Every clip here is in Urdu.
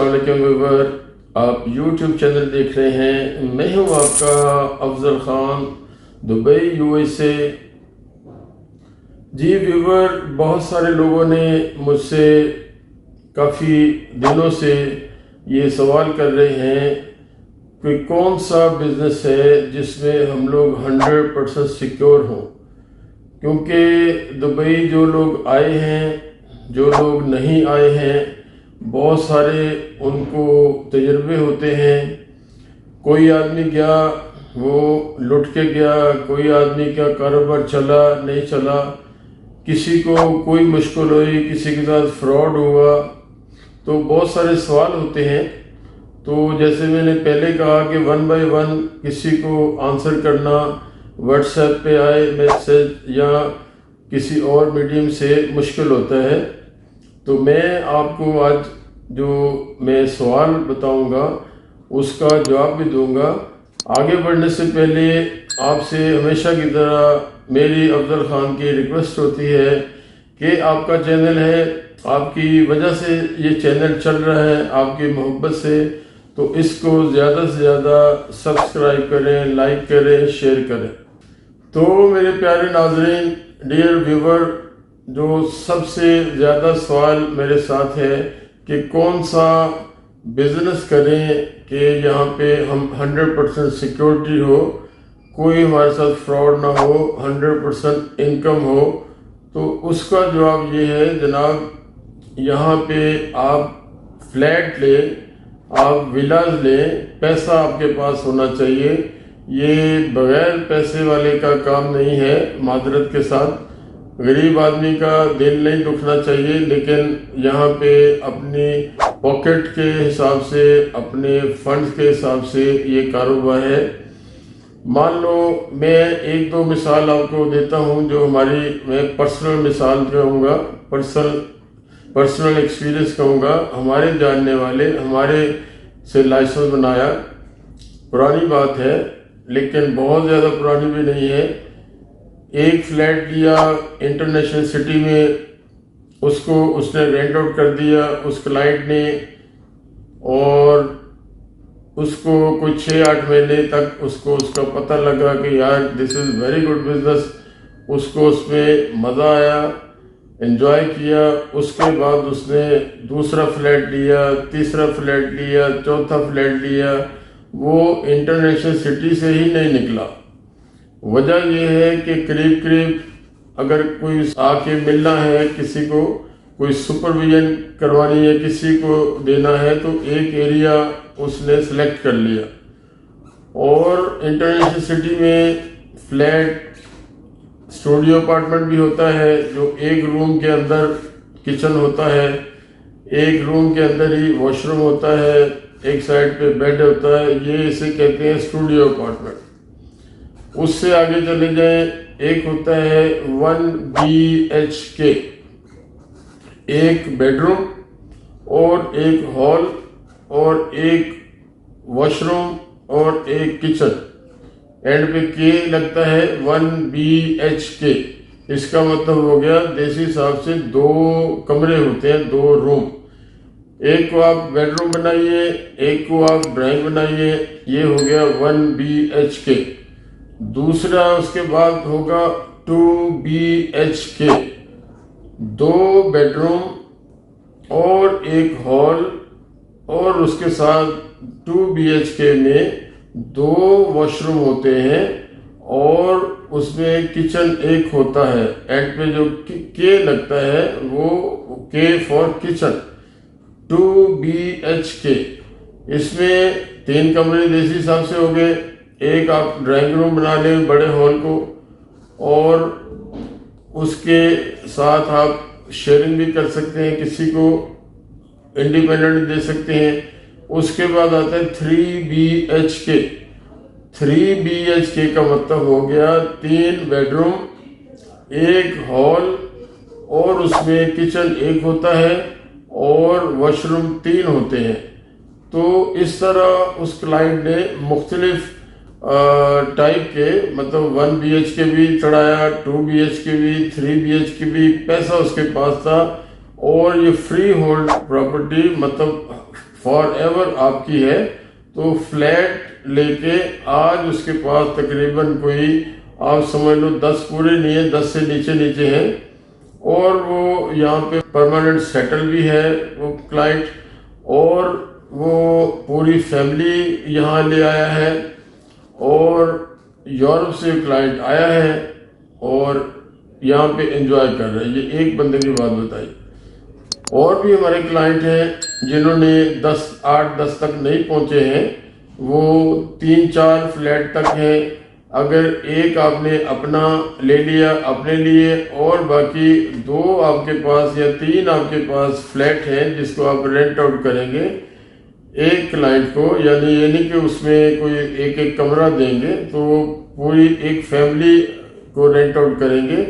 السلام علیکم ویور، آپ یوٹیوب چینل دیکھ رہے ہیں. میں ہوں آپ کا افضل خان، دبئی USA. جی ویور، بہت سارے لوگوں نے مجھ سے کافی دنوں سے یہ سوال کر رہے ہیں کہ کون سا بزنس ہے جس میں ہم لوگ 100% سیکیور ہوں. کیونکہ دبئی جو لوگ آئے ہیں، جو لوگ نہیں آئے ہیں، بہت سارے ان کو تجربے ہوتے ہیں. کوئی آدمی گیا وہ لٹ کے گیا، کوئی آدمی کا کاروبار چلا نہیں چلا، کسی کو کوئی مشکل ہوئی، کسی کے ساتھ فراڈ ہوا. تو بہت سارے سوال ہوتے ہیں. تو جیسے میں نے پہلے کہا کہ 1 by 1 کسی کو آنسر کرنا واٹس ایپ پہ آئے میسج یا کسی اور میڈیم سے مشکل ہوتا ہے. تو میں آپ کو آج جو میں سوال بتاؤں گا اس کا جواب بھی دوں گا. آگے بڑھنے سے پہلے آپ سے ہمیشہ کی طرح میری افضل خان کی ریکویسٹ ہوتی ہے کہ آپ کا چینل ہے، آپ کی وجہ سے یہ چینل چل رہا ہے، آپ کی محبت سے، تو اس کو زیادہ سے زیادہ سبسکرائب کریں، لائک کریں، شیئر کریں. تو میرے پیارے ناظرین، ڈیئر ویور، جو سب سے زیادہ سوال میرے ساتھ ہے کہ کون سا بزنس کریں کہ یہاں پہ ہم 100% سیکیورٹی ہو، کوئی ہمارے ساتھ فراڈ نہ ہو، 100% انکم ہو. تو اس کا جواب یہ ہے جناب، یہاں پہ آپ فلیٹ لیں، آپ ولاز لیں، پیسہ آپ کے پاس ہونا چاہیے. یہ بغیر پیسے والے کا کام نہیں ہے. معذرت کے ساتھ غریب آدمی کا دل نہیں دکھنا چاہیے، لیکن یہاں پہ اپنی پاکٹ کے حساب سے، اپنے فنڈز کے حساب سے یہ کاروبار ہے. مان لو میں 1-2 مثال آپ کو دیتا ہوں جو میں پرسنل مثال کہوں گا، پرسنل ایکسپیرینس کہوں گا. ہمارے جاننے والے، ہمارے سے لائسنس بنایا، پرانی بات ہے لیکن بہت زیادہ پرانی بھی نہیں ہے. ایک فلیٹ لیا انٹرنیشنل سٹی میں، اس نے رینٹ آؤٹ کر دیا اس کلائنٹ نے، اور اس کو کوئی 6-8 مہینے تک اس کا پتہ لگا کہ یار دس از ویری گڈ بزنس. اس کو اس میں مزہ آیا، انجوائے کیا. اس کے بعد اس نے دوسرا فلیٹ لیا، تیسرا فلیٹ لیا، چوتھا فلیٹ لیا. وہ انٹرنیشنل سٹی سے ہی نہیں نکلا. وجہ یہ ہے کہ قریب اگر کوئی آ کے ملنا ہے، کسی کو کوئی سپرویژن کروانی ہے، کسی کو دینا ہے، تو ایک ایریا اس نے سلیکٹ کر لیا. اور انٹرنیشنل سٹی میں فلیٹ اسٹوڈیو اپارٹمنٹ بھی ہوتا ہے، جو ایک روم کے اندر کچن ہوتا ہے، ایک روم کے اندر ہی واش روم ہوتا ہے، ایک سائڈ پہ بیڈ ہوتا ہے. یہ اسے کہتے ہیں اسٹوڈیو اپارٹمنٹ. اس سے آگے چلے جائیں، ایک ہوتا ہے 1 BHK، ایک بیڈ روم اور ایک ہال اور ایک واش روم اور ایک کچن. اینڈ پہ کے لگتا ہے 1 BHK. اس کا مطلب ہو گیا دیسی حساب سے 2 کمرے ہوتے ہیں، 2 روم. ایک کو آپ بیڈ روم بنائیے، ایک کو آپ ڈرائنگ بنائیے. یہ ہو گیا 1 BHK. دوسرا اس کے بعد ہوگا 2 BHK، 2 بیڈ روم اور ایک ہال، اور اس کے ساتھ 2 BHK میں 2 واش روم ہوتے ہیں، اور اس میں کچن ایک ہوتا ہے. اینڈ پہ جو کے لگتا ہے وہ کے فار کچن، 2 BHK. اس میں 3 کمرے دیسی حساب سے ہو گئے. ایک آپ ڈرائنگ روم بنا لیں بڑے ہال کو، اور اس کے ساتھ آپ شیئرنگ بھی کر سکتے ہیں، کسی کو انڈیپینڈنٹ دے سکتے ہیں. اس کے بعد آتا ہے 3 BHK. 3 BHK کا مطلب ہو گیا 3 بیڈ روم، ایک ہال، اور اس میں کچن ایک ہوتا ہے اور واش روم 3 ہوتے ہیں. تو اس طرح اس کلائنٹ نے مختلف ٹائپ کے، مطلب 1 BHK بھی چڑھایا، 2 BHK بھی، 3 BHK بھی. پیسہ اس کے پاس تھا، اور یہ فری ہولڈ پراپرٹی، مطلب فار ایور آپ کی ہے، تو فلیٹ لے کے آج اس کے پاس تقریباً کوئی آپ سمجھ لو 10 پورے نہیں ہے، 10 سے نیچے ہیں، اور وہ یہاں پہ پرماننٹ سیٹل بھی ہے وہ کلائنٹ، اور وہ پوری فیملی یہاں لے آیا ہے، اور یورپ سے کلائنٹ آیا ہے اور یہاں پہ انجوائے کر رہے ہیں۔ یہ ایک بندے کی بات بتائی۔ اور بھی ہمارے کلائنٹ ہیں جنہوں نے 8-10 تک نہیں پہنچے ہیں، وہ 3-4 فلیٹ تک ہیں۔ اگر ایک آپ نے اپنا لے لیا اپنے لیے اور باقی 2 آپ کے پاس یا 3 آپ کے پاس فلیٹ ہیں جس کو آپ رینٹ آؤٹ کریں گے ایک کلائنٹ کو، یعنی یہ نہیں کہ اس میں کوئی ایک کمرہ دیں گے، تو وہ پوری ایک فیملی کو رینٹ آؤٹ کریں گے،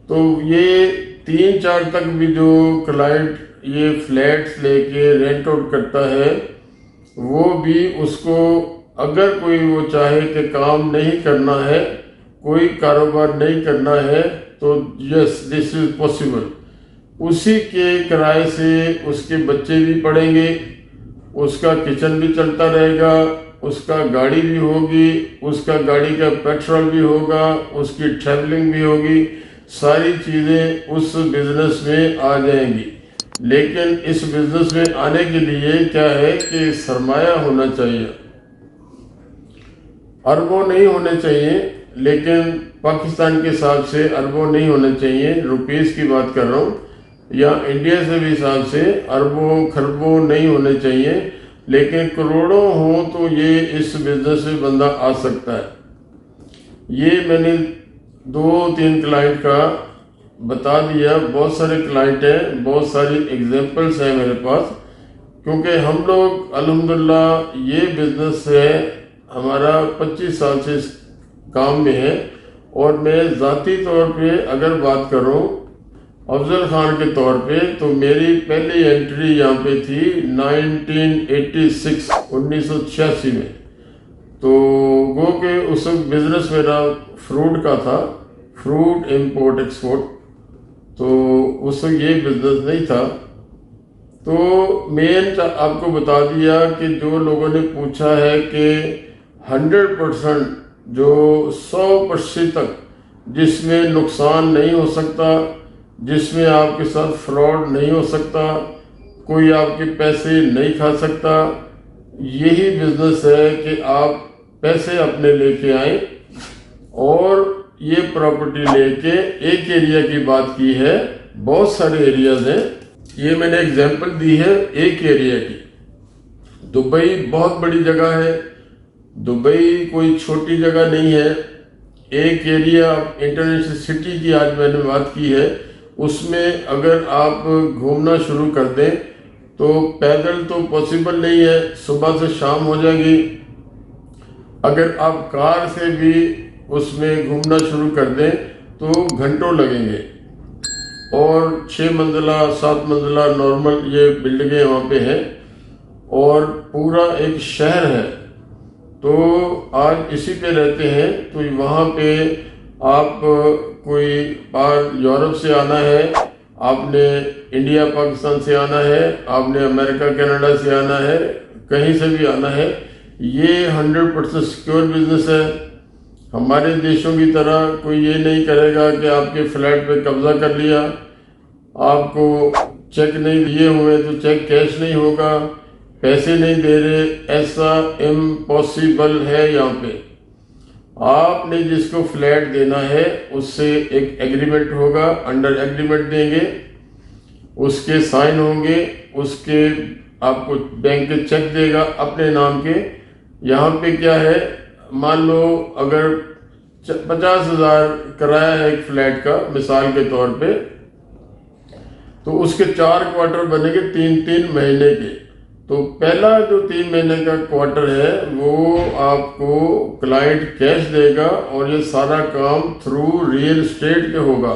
تو یہ 3-4 تک بھی جو کلائنٹ یہ فلیٹس لے کے رینٹ آؤٹ کرتا ہے، وہ بھی اس کو اگر کوئی وہ چاہے کہ کام نہیں کرنا ہے، کوئی کاروبار نہیں کرنا ہے، تو یس دس از پاسبل۔ اسی کے کرائے سے اس کے بچے بھی پڑھیں گے، اس کا کچن بھی چلتا رہے گا، اس کا گاڑی بھی ہوگی، اس کا گاڑی کا پیٹرول بھی ہوگا، اس کی ٹریولنگ بھی ہوگی، ساری چیزیں اس بزنس میں آ جائیں گی۔ لیکن اس بزنس میں آنے کے لیے کیا ہے کہ سرمایہ ہونا چاہیے، اربوں نہیں ہونے چاہیے، لیکن پاکستان کے حساب سے اربوں نہیں ہونے چاہیے، روپیز کی بات کر رہا ہوں، یا انڈیا سے بھی حساب سے اربوں خربوں نہیں ہونے چاہیے، لیکن کروڑوں ہوں تو یہ اس بزنس میں بندہ آ سکتا ہے۔ یہ میں نے 2-3 کلائنٹ کا بتا دیا، بہت سارے کلائنٹ ہیں، بہت ساری ایگزامپلس ہیں میرے پاس، کیونکہ ہم لوگ الحمدللہ یہ بزنس ہے ہمارا 25 سال سے اس کام میں ہے، اور میں ذاتی طور پہ اگر بات کروں افضل خان کے طور پہ، تو میری پہلی انٹری یہاں پہ تھی 1986 میں، تو گو کہ اس وقت بزنس میرا فروٹ کا تھا، فروٹ امپورٹ ایکسپورٹ، تو اس وقت یہ بزنس نہیں تھا۔ تو مین آپ کو بتا دیا کہ جو لوگوں نے پوچھا ہے کہ 100% جو 100% تک جس میں نقصان نہیں ہو سکتا، جس میں آپ کے ساتھ فراڈ نہیں ہو سکتا، کوئی آپ کے پیسے نہیں کھا سکتا، یہی بزنس ہے کہ آپ پیسے اپنے لے کے آئیں اور یہ پراپرٹی لے کے ایک ایریا کی بات کی ہے، بہت سارے ایریاز ہیں، یہ میں نے ایگزامپل دی ہے ایک ایریا کی۔ دبئی بہت بڑی جگہ ہے، دبئی کوئی چھوٹی جگہ نہیں ہے، ایک ایریا انٹرنیشنل سٹی کی آج میں نے بات کی ہے، اس میں اگر آپ گھومنا شروع کر دیں تو پیدل تو پاسبل نہیں ہے، صبح سے شام ہو جائے گی، اگر آپ کار سے بھی اس میں گھومنا شروع کر دیں تو گھنٹوں لگیں گے، اور 6 منزلہ 7 منزلہ نارمل یہ بلڈنگیں وہاں پہ ہیں، اور پورا ایک شہر ہے، تو آج اسی پہ رہتے ہیں۔ تو وہاں پہ آپ کوئی یورپ سے آنا ہے، آپ نے انڈیا پاکستان سے آنا ہے، آپ نے امریکہ کینیڈا سے آنا ہے، کہیں سے بھی آنا ہے، یہ 100% سیکیور بزنس ہے۔ ہمارے دیشوں کی طرح کوئی یہ نہیں کرے گا کہ آپ کے فلیٹ پہ قبضہ کر لیا، آپ کو چیک نہیں دیے ہوئے تو چیک کیش نہیں ہوگا، پیسے نہیں دے رہے، ایسا امپاسبل ہے۔ یہاں پہ آپ نے جس کو فلیٹ دینا ہے اس سے ایک ایگریمنٹ ہوگا، انڈر ایگریمنٹ دیں گے، اس کے سائن ہوں گے، اس کے آپ کو بینک کے چیک دے گا اپنے نام کے۔ یہاں پہ کیا ہے، مان لو اگر 50,000 کرایہ ہے ایک فلیٹ کا مثال کے طور پہ، تو اس کے 4 کوارٹر بنے گے 3 مہینے کے، تو پہلا جو 3 مہینے کا کوارٹر ہے وہ آپ کو کلائنٹ کیش دے گا، اور یہ سارا کام تھرو ریئل اسٹیٹ کے ہوگا،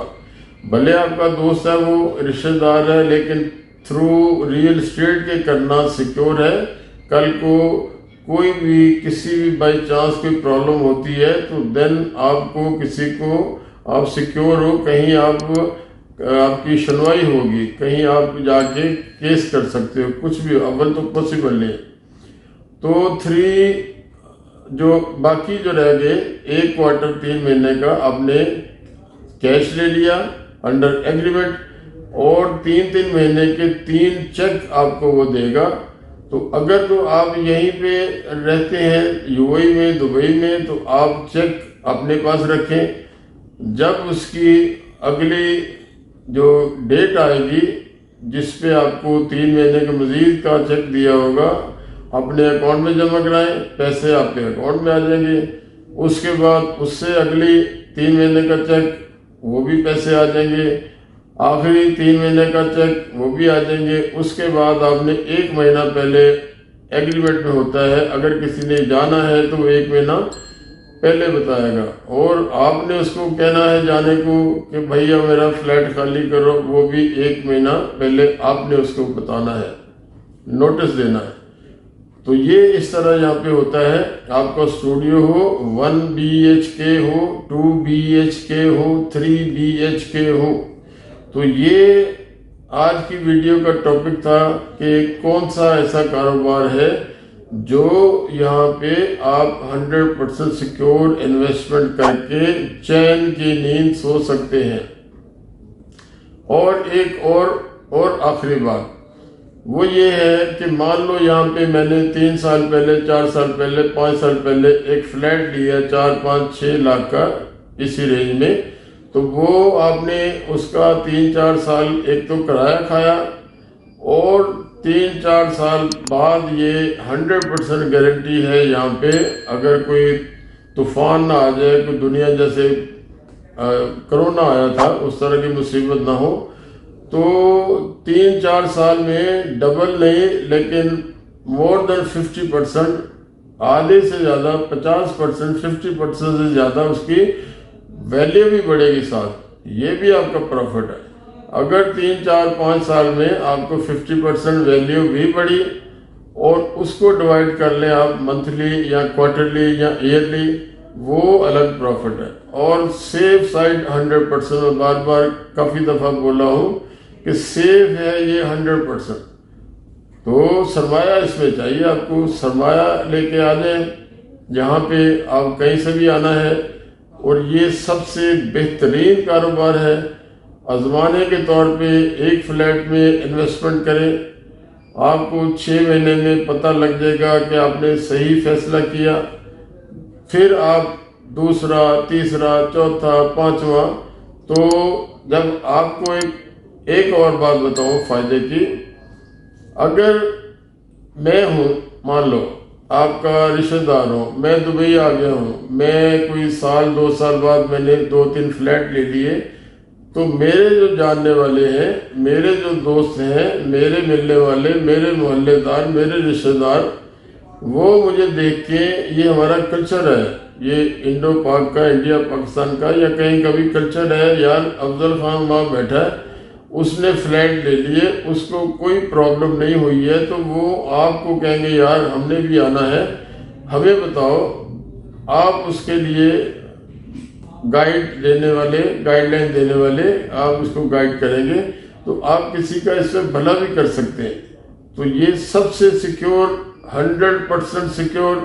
بھلے آپ کا دوست ہے وہ رشتہ دار ہے، لیکن تھرو ریئل اسٹیٹ کے کرنا سیکیور ہے۔ کل کو کوئی بھی کسی بھی بائی چانس کوئی پرابلم ہوتی ہے تو دین آپ کو کسی کو آپ سیکیور ہو، کہیں آپ آپ کی سنوائی ہوگی، کہیں آپ جا کے کیس کر سکتے ہو، کچھ بھی اول تو پاسبل نہیں۔ تو 3 جو باقی جو رہ گئے 1 کوارٹر 3 مہینے کا آپ نے کیش لے لیا انڈر ایگریمنٹ، اور 3 مہینے کے 3 چیک آپ کو وہ دے گا۔ تو اگر تو آپ یہیں پہ رہتے ہیں یو اے میں، دبئی میں، تو آپ چیک اپنے پاس رکھیں، جب اس کی اگلی جو ڈیٹ آئے گی جس پہ آپ کو 3 مہینے کے مزید کا چیک دیا ہوگا، اپنے اکاؤنٹ میں جمع کرائیں، پیسے آپ کے اکاؤنٹ میں آ جائیں گے۔ اس کے بعد اس سے اگلی 3 مہینے کا چیک، وہ بھی پیسے آ جائیں گے، آخری 3 مہینے کا چیک وہ بھی آ جائیں گے۔ اس کے بعد آپ نے 1 مہینہ پہلے ایگریمنٹ میں ہوتا ہے، اگر کسی نے جانا ہے تو وہ 1 مہینہ پہلے بتائے گا، اور آپ نے اس کو کہنا ہے جانے کو کہ بھیا میرا فلیٹ خالی کرو، وہ بھی 1 مہینہ پہلے آپ نے اس کو بتانا ہے، نوٹس دینا ہے۔ تو یہ اس طرح یہاں پہ ہوتا ہے، آپ کا اسٹوڈیو ہو، 1 BHK ہو، 2 BHK ہو، 3 BHK ہو۔ تو یہ آج کی ویڈیو کا ٹاپک تھا کہ کون سا ایسا کاروبار ہے جو یہاں پہ آپ 100% سیکیور انویسٹمنٹ کر کے چین کی نیند سو سکتے ہیں۔ اور ایک اور آخری بات وہ یہ ہے کہ مان لو یہاں پہ میں نے 3 سال پہلے، 4 سال پہلے، 5 سال پہلے ایک فلیٹ لیا 4، 5، 6 لاکھ کا اسی رینج میں، تو وہ آپ نے اس کا 3-4 سال ایک تو کرایہ کھایا، اور 3-4 سال بعد یہ 100% گارنٹی ہے یہاں پہ اگر کوئی طوفان نہ آ جائے، کوئی دنیا جیسے کرونا آیا تھا اس طرح کی مصیبت نہ ہو، تو 3-4 سال میں ڈبل نہیں لیکن مور دین 50%، آدھے سے زیادہ 50%، 50% سے زیادہ اس کی ویلیو بھی بڑھے گی ساتھ، یہ بھی آپ کا پروفٹ ہے۔ اگر 3-4-5 سال میں آپ کو 50% ویلیو بھی بڑھی، اور اس کو ڈیوائڈ کر لیں آپ منتھلی یا کوارٹرلی یا ایئرلی، وہ الگ پروفٹ ہے۔ اور سیف سائڈ 100%، میں بار بار کافی دفعہ بولا ہوں کہ سیف ہے یہ 100%۔ تو سرمایہ اس میں چاہیے آپ کو، سرمایہ لے کے آ جائیں، یہاں پہ آپ کہیں سے بھی آنا ہے، اور یہ سب سے بہترین کاروبار ہے۔ آزمانے کے طور پہ ایک فلیٹ میں انویسٹمنٹ کریں، آپ کو 6 مہینے میں پتہ لگ جائے گا کہ آپ نے صحیح فیصلہ کیا۔ پھر آپ دوسرا، تیسرا، چوتھا، 5واں، تو جب آپ کو ایک اور بات بتاؤں فائدے کی، اگر میں ہوں، مان لو آپ کا رشتہ دار ہوں، میں دبئی آ گیا ہوں، میں کوئی 1-2 سال بعد میں نے 2-3 فلیٹ لے لیے، تو میرے جو جاننے والے ہیں، میرے جو دوست ہیں، میرے ملنے والے، میرے محلے دار، میرے رشتہ دار، وہ مجھے دیکھ کے، یہ ہمارا کلچر ہے، یہ انڈو پاک کا، انڈیا پاکستان کا یا کہیں کا بھی کلچر ہے، یار افضل خان وہاں بیٹھا ہے، اس نے فلیٹ لے لیے، اس کو کوئی پرابلم نہیں ہوئی ہے، تو وہ آپ کو کہیں گے یار ہم نے بھی آنا ہے، ہمیں بتاؤ۔ آپ اس کے لیے گائیڈ لائن دینے والے، آپ اس کو گائیڈ کریں گے، تو آپ کسی کا اس سے بھلا بھی کر سکتے ہیں۔ تو یہ سب سے سیکیور، 100% سیکیور،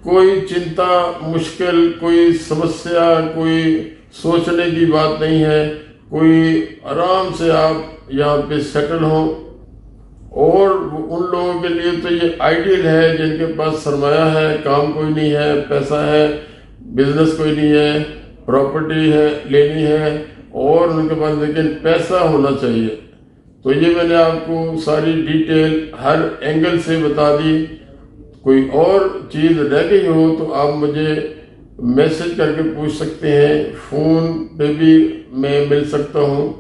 کوئی چنتا، مشکل، کوئی سمسیا، کوئی سوچنے کی بات نہیں ہے، کوئی آرام سے آپ یہاں پہ سیٹل ہوں۔ اور ان لوگوں کے لیے تو یہ آئیڈیل ہے جن کے پاس سرمایہ ہے، کام کوئی نہیں ہے، پیسہ ہے، بزنس کوئی نہیں ہے، پراپرٹی ہے لینی ہے، اور ان کے پاس لیکن پیسہ ہونا چاہیے۔ تو یہ میں نے آپ کو ساری ڈیٹیل ہر اینگل سے بتا دی۔ کوئی اور چیز رہ گئی ہو تو آپ مجھے میسج کر کے پوچھ سکتے ہیں، فون پہ بھی میں مل سکتا ہوں،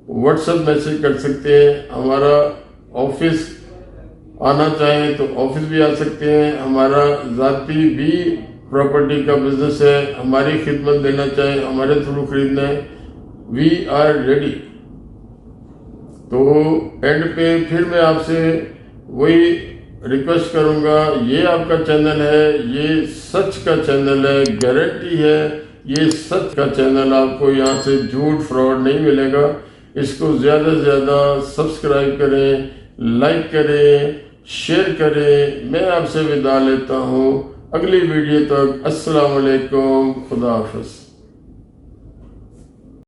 واٹس ایپ میسج کر سکتے ہیں، ہمارا آفس آنا چاہیں تو آفس بھی آ سکتے ہیں، ہمارا ذاتی بھی پراپرٹی کا بزنس ہے، ہماری خدمت دینا چاہیں، ہمارے تھرو خریدنا ہے، وی آر ریڈی۔ تو اینڈ پہ پھر میں آپ سے وہی ریکویسٹ کروں گا، یہ آپ کا چینل ہے، یہ سچ کا چینل ہے، گارنٹی ہے یہ سچ کا چینل، آپ کو یہاں سے جھوٹ فراڈ نہیں ملے گا۔ اس کو زیادہ سے زیادہ سبسکرائب کریں، لائک کریں، شیئر کریں۔ میں آپ سے وداع لیتا ہوں، اگلی ویڈیو تک السلام علیکم، خدا حافظ۔